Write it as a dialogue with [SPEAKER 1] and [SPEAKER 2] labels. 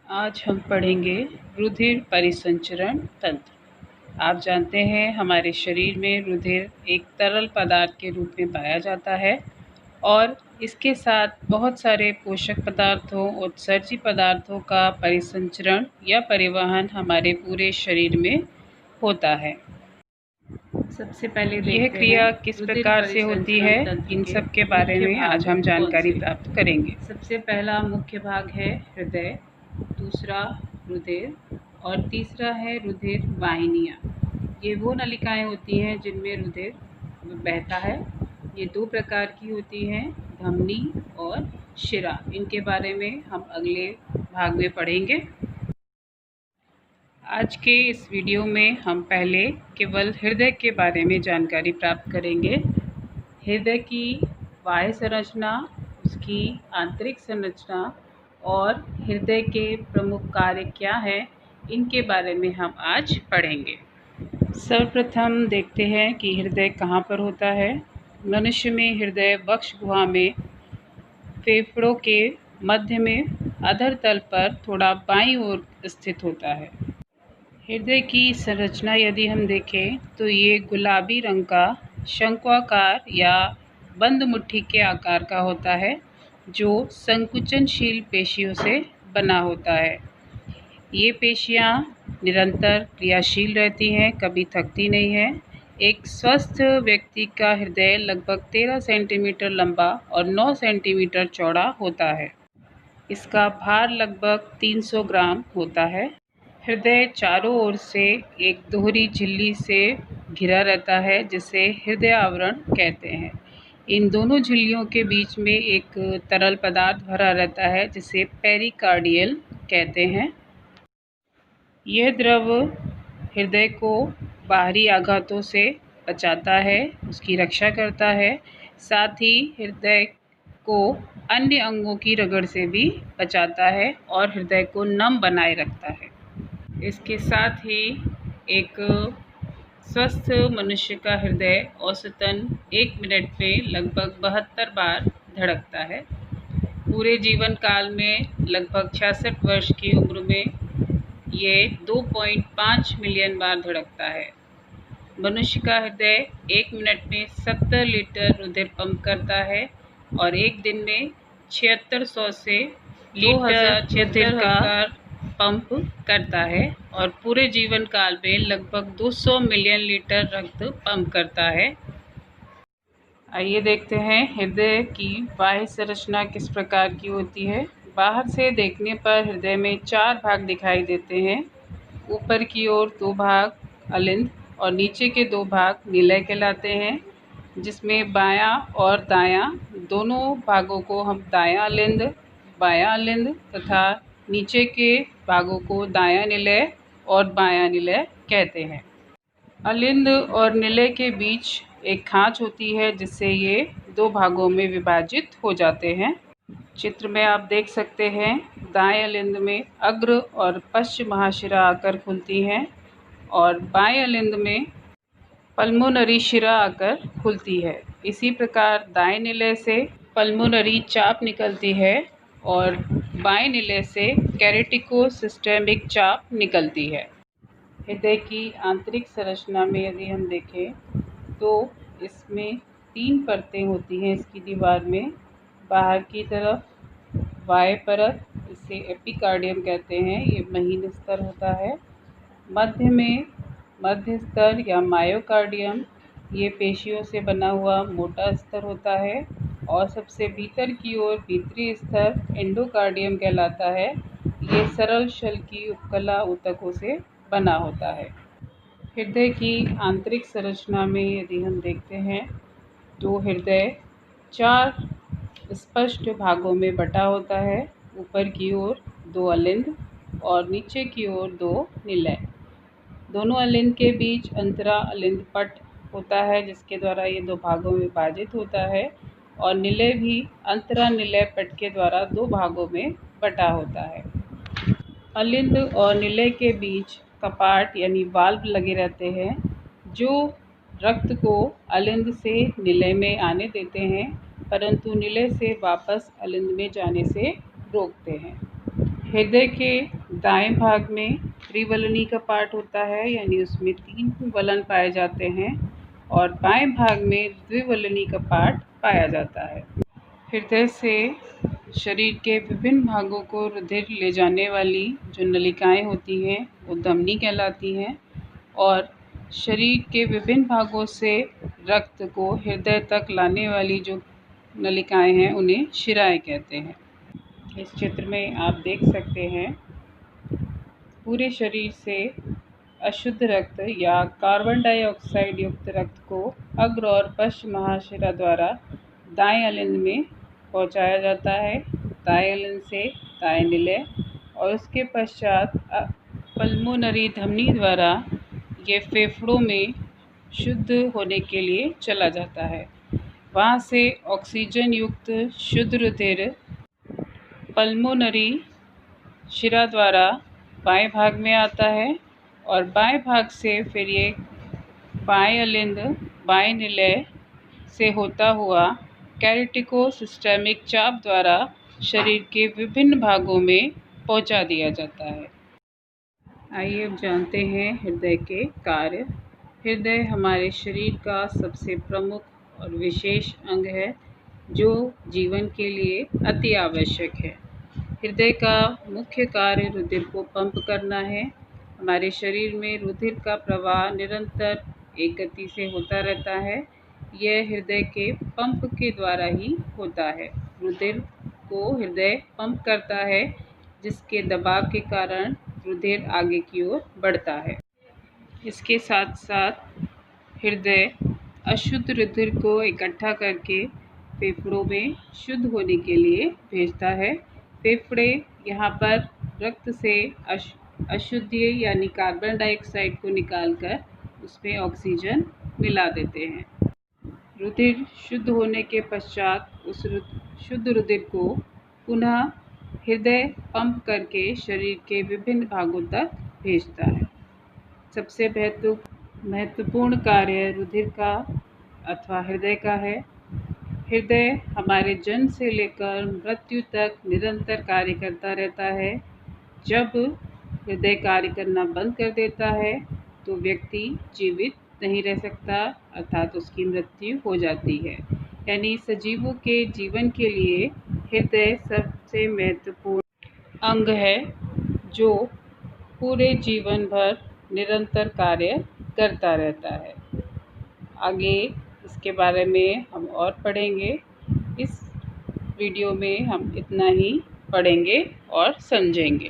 [SPEAKER 1] आज हम पढ़ेंगे रुधिर परिसंचरण तंत्र। आप जानते हैं हमारे शरीर में रुधिर एक तरल पदार्थ के रूप में पाया जाता है और इसके साथ बहुत सारे पोषक पदार्थों, उत्सर्जी पदार्थों का परिसंचरण या परिवहन हमारे पूरे शरीर में होता है। सबसे पहले यह क्रिया किस प्रकार से होती है, इन सब के बारे में आज हम जानकारी प्राप्त करेंगे। सबसे पहला मुख्य भाग है हृदय, दूसरा रुधिर और तीसरा है रुधिर वाहिनियाँ। ये वो नलिकाएं होती हैं जिनमें रुधिर बहता है। ये दो प्रकार की होती हैं, धमनी और शिरा। इनके बारे में हम अगले भाग में पढ़ेंगे। आज के इस वीडियो में हम पहले केवल हृदय के बारे में जानकारी प्राप्त करेंगे। हृदय की बाह्य संरचना, उसकी आंतरिक संरचना और हृदय के प्रमुख कार्य क्या हैं, इनके बारे में हम आज पढ़ेंगे। सर्वप्रथम देखते हैं कि हृदय कहाँ पर होता है। मनुष्य में हृदय वक्ष गुहा में फेफड़ों के मध्य में अधर तल पर थोड़ा बाईं ओर स्थित होता है। हृदय की संरचना यदि हम देखें तो ये गुलाबी रंग का शंक्वाकार या बंद मुट्ठी के आकार का होता है, जो संकुचनशील पेशियों से बना होता है। ये पेशियाँ निरंतर क्रियाशील रहती हैं, कभी थकती नहीं हैं। एक स्वस्थ व्यक्ति का हृदय लगभग 13 सेंटीमीटर लंबा और 9 सेंटीमीटर चौड़ा होता है। इसका भार लगभग 300 ग्राम होता है। हृदय चारों ओर से एक दोहरी झिल्ली से घिरा रहता है, जिसे हृदय आवरण कहते हैं। इन दोनों झिल्लियों के बीच में एक तरल पदार्थ भरा रहता है, जिसे पेरिकार्डियल कहते हैं। यह द्रव हृदय को बाहरी आघातों से बचाता है, उसकी रक्षा करता है। साथ ही हृदय को अन्य अंगों की रगड़ से भी बचाता है और हृदय को नम बनाए रखता है। इसके साथ ही एक स्वस्थ मनुष्य का हृदय औसतन 1 मिनट में लगभग 72 बार धड़कता है। पूरे जीवन काल में लगभग 66 वर्ष की उम्र में ये 2.5 मिलियन बार धड़कता है। मनुष्य का हृदय 1 मिनट में 70 लीटर रुधिर पंप करता है और एक दिन में 7600 से 2000 पंप करता है और पूरे जीवन काल में लगभग 200 मिलियन लीटर रक्त पंप करता है। आइए देखते हैं हृदय की बाह्य संरचना किस प्रकार की होती है। बाहर से देखने पर हृदय में 4 भाग दिखाई देते हैं। ऊपर की ओर 2 भाग अलिंद और नीचे के 2 भाग निलय कहलाते हैं, जिसमें बायां और दायां दोनों भागों को हम दायां अलिंद, बायां अलिंद तथा नीचे के भागों को दायां निलय और बायां निलय कहते हैं। अलिंद और निलय के बीच एक खांच होती है, जिससे ये 2 भागों में विभाजित हो जाते हैं। चित्र में आप देख सकते हैं, दाएं अलिंद में अग्र और पश्च महाशिरा आकर खुलती हैं और बाएं अलिंद में पल्मोनरी शिरा आकर खुलती है। इसी प्रकार दाएं निलय से पल्मोनरी चाप निकलती है और बाएं निलय से कैरोटिको-सिस्टेमिक चाप निकलती है। हृदय की आंतरिक संरचना में यदि हम देखें तो इसमें 3 परतें होती हैं इसकी दीवार में। बाहर की तरफ बाह्य परत, इसे एपिकार्डियम कहते हैं, ये महीन स्तर होता है। मध्य में मध्य स्तर या मायोकार्डियम, ये पेशियों से बना हुआ मोटा स्तर होता है और सबसे भीतर की ओर भीतरी स्तर एंडोकार्डियम कहलाता है। ये सरल शल की उपकला ऊतकों से बना होता है। हृदय की आंतरिक संरचना में यदि हम देखते हैं तो हृदय 4 स्पष्ट भागों में बटा होता है। ऊपर की ओर 2 अलिंद और नीचे की ओर 2 निलय। दोनों अलिंद के बीच अंतरा अलिंद पट होता है, जिसके द्वारा ये 2 भागों में विभाजित होता है और निलय भी अंतरा निलय पट के द्वारा 2 भागों में बटा होता है। अलिंद और निलय के बीच कपाट यानी वाल्व लगे रहते हैं, जो रक्त को अलिंद से निलय में आने देते हैं, परंतु निलय से वापस अलिंद में जाने से रोकते हैं। हृदय के दाएं भाग में त्रिवलनी का पार्ट होता है, यानी उसमें 3 वलन पाए जाते हैं, और बाएं भाग में द्विवलनी का पार्ट पाया जाता है। हृदय से शरीर के विभिन्न भागों को रुधिर ले जाने वाली जो नलिकाएं होती हैं वो धमनी कहलाती हैं, और शरीर के विभिन्न भागों से रक्त को हृदय तक लाने वाली जो नलिकाएं हैं उन्हें शिराएं कहते हैं। इस चित्र में आप देख सकते हैं पूरे शरीर से अशुद्ध रक्त या कार्बन डाइऑक्साइड युक्त रक्त को अग्र और पश्च महाशिरा द्वारा दाएं अलिंद में पहुंचाया जाता है, दाएं अलिंद से दाएं निलय, और उसके पश्चात पल्मोनरी धमनी द्वारा ये फेफड़ों में शुद्ध होने के लिए चला जाता है। वहाँ से ऑक्सीजन युक्त शुद्ध रुधिर पल्मोनरी शिरा द्वारा बाएं भाग में आता है, और बाएं भाग से फिर ये बाएं अलिंद बाएं निलय से होता हुआ कैरोटिको सिस्टेमिक चाप द्वारा शरीर के विभिन्न भागों में पहुंचा दिया जाता है। आइए अब जानते हैं हृदय के कार्य। हृदय हमारे शरीर का सबसे प्रमुख और विशेष अंग है जो जीवन के लिए अति आवश्यक है। हृदय का मुख्य कार्य रुधिर को पंप करना है। हमारे शरीर में रुधिर का प्रवाह निरंतर एक गति से होता रहता है। यह हृदय के पंप के द्वारा ही होता है। रुधिर को हृदय पंप करता है, जिसके दबाव के कारण रुधिर आगे की ओर बढ़ता है। इसके साथ साथ हृदय अशुद्ध रुधिर को इकट्ठा करके फेफड़ों में शुद्ध होने के लिए भेजता है। फेफड़े यहाँ पर रक्त से अशुद्ध यानी कार्बन डाइऑक्साइड को निकालकर उसमें ऑक्सीजन मिला देते हैं। रुधिर शुद्ध होने के पश्चात उस शुद्ध रुधिर को पुनः हृदय पंप करके शरीर के विभिन्न भागों तक भेजता है। सबसे महत्वपूर्ण कार्य रुधिर का अथवा हृदय का है। हृदय हमारे जन्म से लेकर मृत्यु तक निरंतर कार्य करता रहता है। जब हृदय कार्य करना बंद कर देता है तो व्यक्ति जीवित नहीं रह सकता, अर्थात उसकी मृत्यु हो जाती है। यानी सजीवों के जीवन के लिए हृदय सबसे महत्वपूर्ण अंग है जो पूरे जीवन भर निरंतर कार्य करता रहता है। आगे इसके बारे में हम और पढ़ेंगे। इस वीडियो में हम इतना ही पढ़ेंगे और समझेंगे।